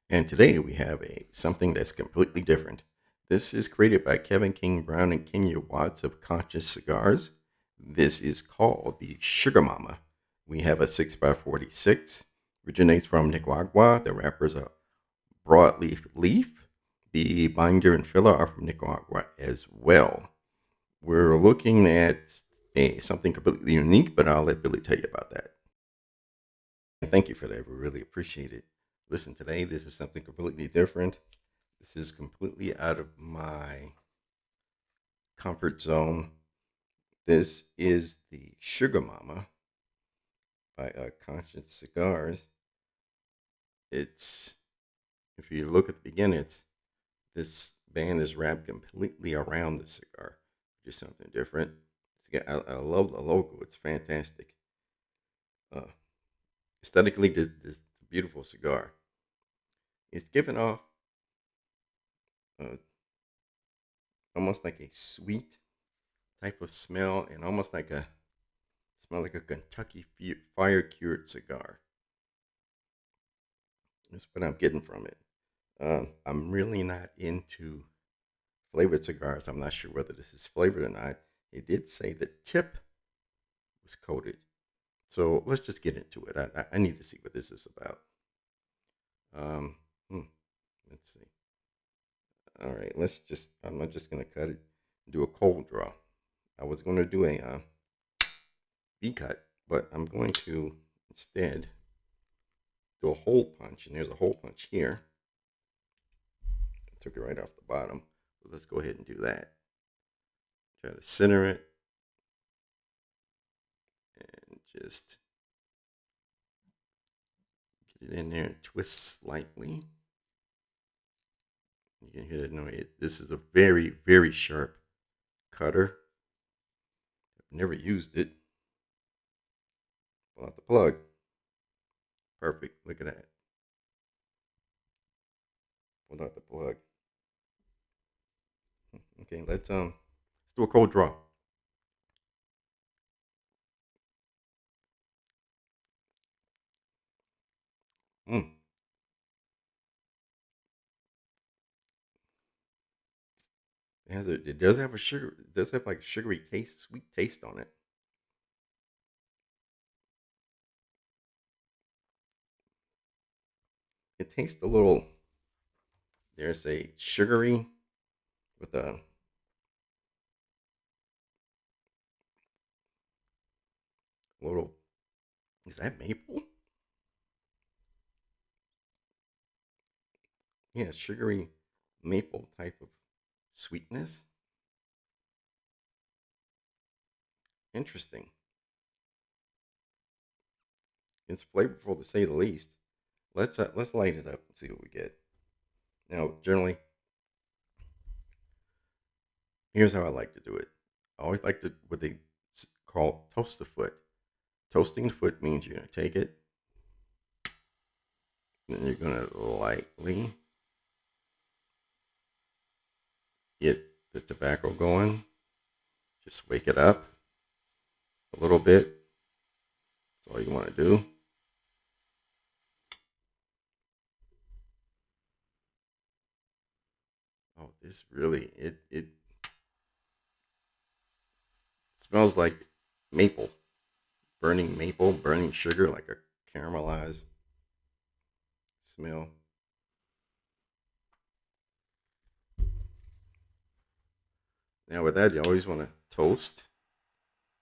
And today we have something that's completely different. This is created by Kevin King Brown and Kenya Watts of Conscious Cigars. This is called the Sugar Mama. We have a 6x46. Originates from Nicaragua. The wrappers are Broadleaf leaf. The binder and filler are from Nicaragua as well. We're looking at something completely unique, but I'll let Billy tell you about that. And thank you for that. We really appreciate it. Listen, today this is something completely different. This is completely out of my comfort zone. This is the Sugar Mama by Conscious Cigars. It's, if you look at the beginning, this band is wrapped completely around the cigar, which is something different. I love the logo. It's fantastic. Uh, Aesthetically, this beautiful cigar. It's giving off uh, almost like a sweet type of smell, and almost like a smell like a Kentucky fire cured cigar. That's what I'm getting from it. I'm really not into flavored cigars. I'm not sure whether this is flavored or not. It did say the tip was coated. So let's just get into it. I need to see what this is about. Um, hmm, let's see. All right, I'm not just going to cut it, do a cold draw. I was going to do a V cut, but I'm going to instead do a hole punch. And there's a hole punch here. I took it right off the bottom. So let's go ahead and do that. Try to center it and just get it in there and twist slightly. You can hear that noise. This is a very, very sharp cutter. I've never used it. Pull out the plug. Perfect. Look at that. Pull out the plug. Okay, let's do a cold draw. Mm. It does have a sugar. It does have like sugary taste, sweet taste on it. It tastes a little. There's a sugary with a little. Is that maple? Yeah, sugary maple type of sweetness. Interesting. It's flavorful to say the least. Let's light it up and see what we get. Now, generally, here's how I like to do it. I always like to what they call toast the foot. Toasting the foot means you're gonna take it, and you're gonna lightly get the tobacco going. Just wake it up a little bit. That's all you want to do. Oh, this really it smells like maple, burning maple, burning sugar, like a caramelized smell. Now with that, you always want to toast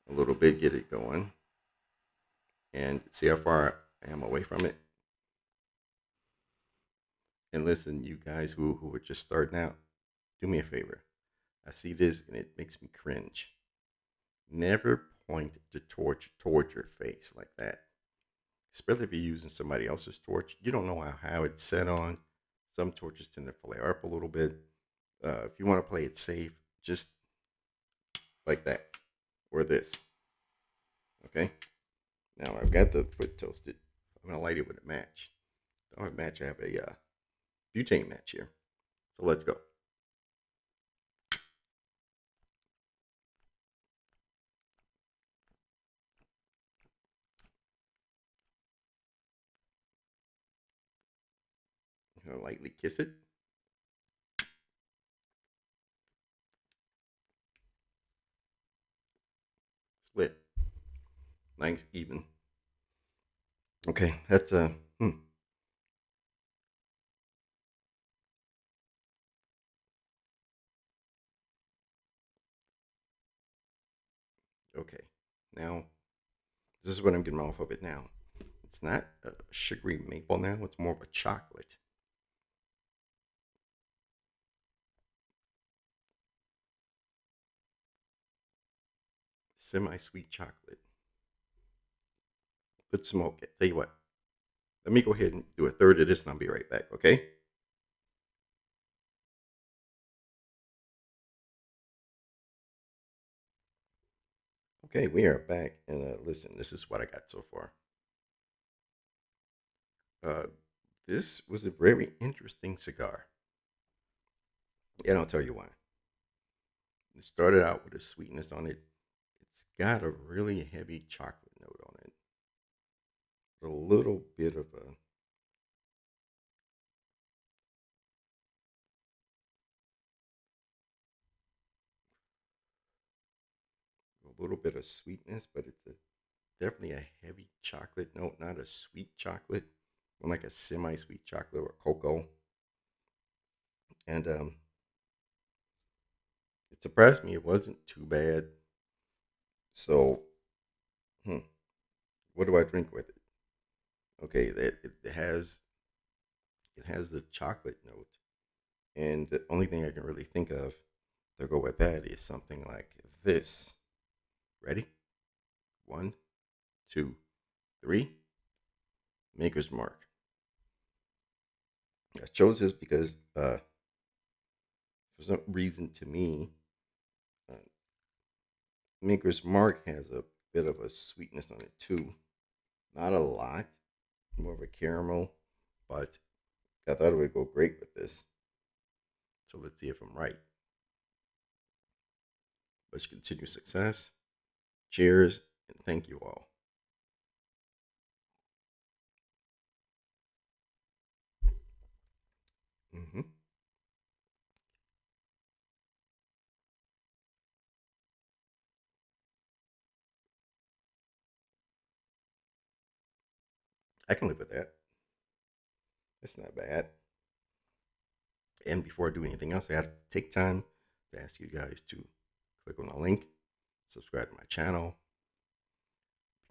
a little bit, get it going, and see how far I am away from it. And listen, you guys who are just starting out, do me a favor. I see this and it makes me cringe. Never point the torch towards your face like that. Especially if you're using somebody else's torch. You don't know how it's set on. Some torches tend to flare up a little bit. If you want to play it safe, just like that or this. Okay. Now I've got the foot toasted. I'm gonna light it with a match. I don't have a match. I have a butane match here. So let's go. I'll lightly kiss it. Split. Nice, even. Okay, that's okay. Now, this is what I'm getting off of it now. It's not a sugary maple now, it's more of a chocolate. Semi sweet chocolate. Let's smoke it. Tell you what, let me go ahead and do a third of this and I'll be right back, okay? Okay, we are back. And listen, this is what I got so far. Uh, this was a very interesting cigar. And I'll tell you why. It started out with a sweetness on it. It's got a really heavy chocolate note on it. A little bit of sweetness, but it's definitely a heavy chocolate note, not a sweet chocolate, more like a semi-sweet chocolate or cocoa. And it surprised me; it wasn't too bad. So, hmm, what do I drink with it? Okay, that it has the chocolate note, and the only thing I can really think of to go with that is something like this. Ready? One, two, three. Maker's Mark. I chose this because, for some reason, to me, uh, Maker's Mark has a bit of a sweetness on it too. Not a lot, more of a caramel, but I thought it would go great with this. So let's see if I'm right. Let's continue success. Cheers, and thank you all. Hmm. I can live with that. That's not bad. And before I do anything else, I have to take time to ask you guys to click on the link, subscribe to my channel,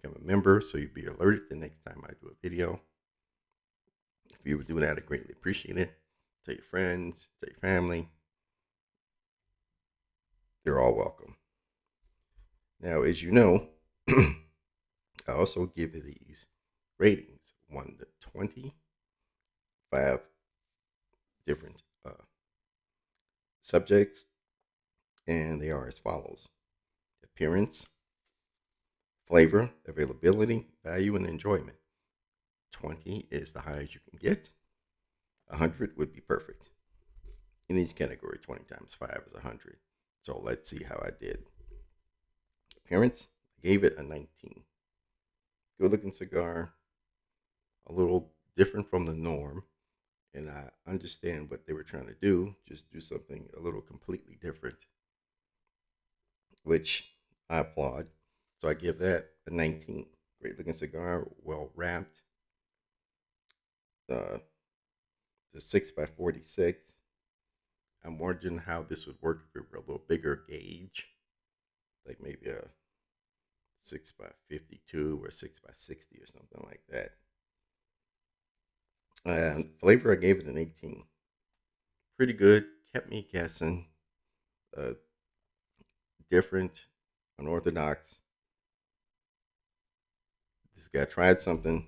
become a member so you'll be alerted the next time I do a video. If you would do that, I greatly appreciate it. Tell your friends, tell your family. They're all welcome. Now, as you know, I also give these ratings 1 to 25 different subjects, and they are as follows: appearance, flavor, availability, value, and enjoyment. 20 is the highest you can get. 100 would be perfect. In each category, 20 times 5 is 100. So let's see how I did. Appearance, I gave it a 19. Good looking cigar, a little different from the norm. And I understand what they were trying to do, just do something a little completely different, which I applaud. So I give that a 19. Great looking cigar, well wrapped. Uh, the 6 by 46. I'm wondering how this would work if it were a little bigger gauge, like maybe a 6 by 52 or 6 by 60 or something like that. And flavor, I gave it an 18. Pretty good. Kept me guessing. Uh, Different, unorthodox. This guy tried something.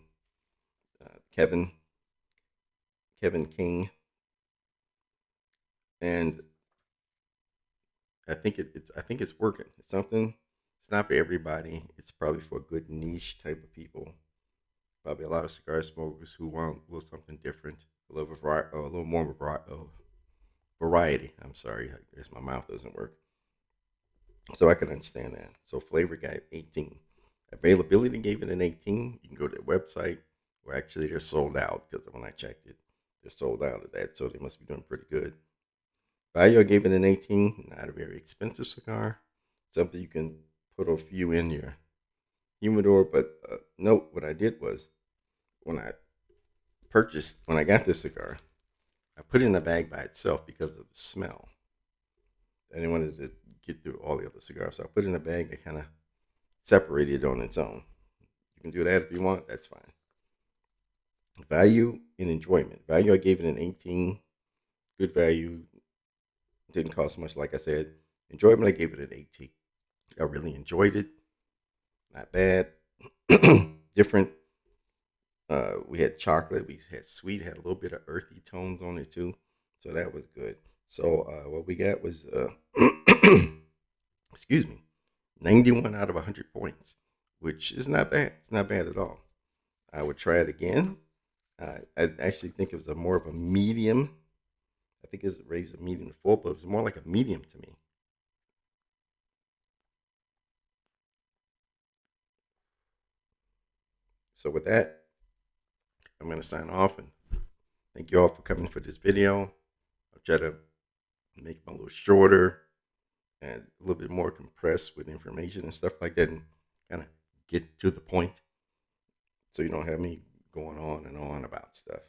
Kevin, Kevin King, and I think it's working. It's something. It's not for everybody. It's probably for a good niche type of people. Probably a lot of cigar smokers who want a little something different, a little more variety. I'm sorry, I guess my mouth doesn't work. So I can understand that. So flavor gave 18. Availability gave it an 18. You can go to their website, or actually they're sold out because when I checked it. They're sold out of that, so they must be doing pretty good. Value, I gave it an 18. Not a very expensive cigar. Something you can put a few in your humidor. But note, what I did was when I got this cigar, I put it in a bag by itself because of the smell. I didn't want it to get through all the other cigars, so I put it in a bag that kind of separated on its own. You can do that if you want. That's fine. Value and enjoyment. Value, I gave it an 18. Good value. Didn't cost much, like I said. Enjoyment, I gave it an 18. I really enjoyed it. Not bad. Different. We had chocolate. We had sweet. Had a little bit of earthy tones on it too. So that was good. So what we got was, excuse me, 91 out of 100 points, which is not bad. It's not bad at all. I would try it again. I actually think it was more of a medium. I think it's raised a medium to full, but it was more like a medium to me. So with that, I'm going to sign off and thank you all for coming for this video. I'll try to make them a little shorter and a little bit more compressed with information and stuff like that and kind of get to the point so you don't have me going on and on about stuff.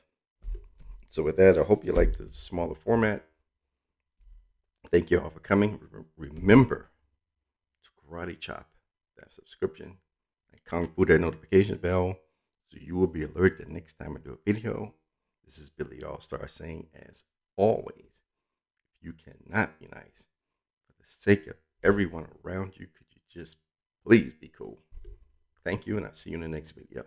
So with that, I hope you like the smaller format. Thank you all for coming. Remember to karate chop that subscription and kung fu that notification bell so you will be alerted the next time I do a video. This is Billy All-Star saying, as always, if you cannot be nice, for the sake of everyone around you, could you just please be cool? Thank you, and I'll see you in the next video.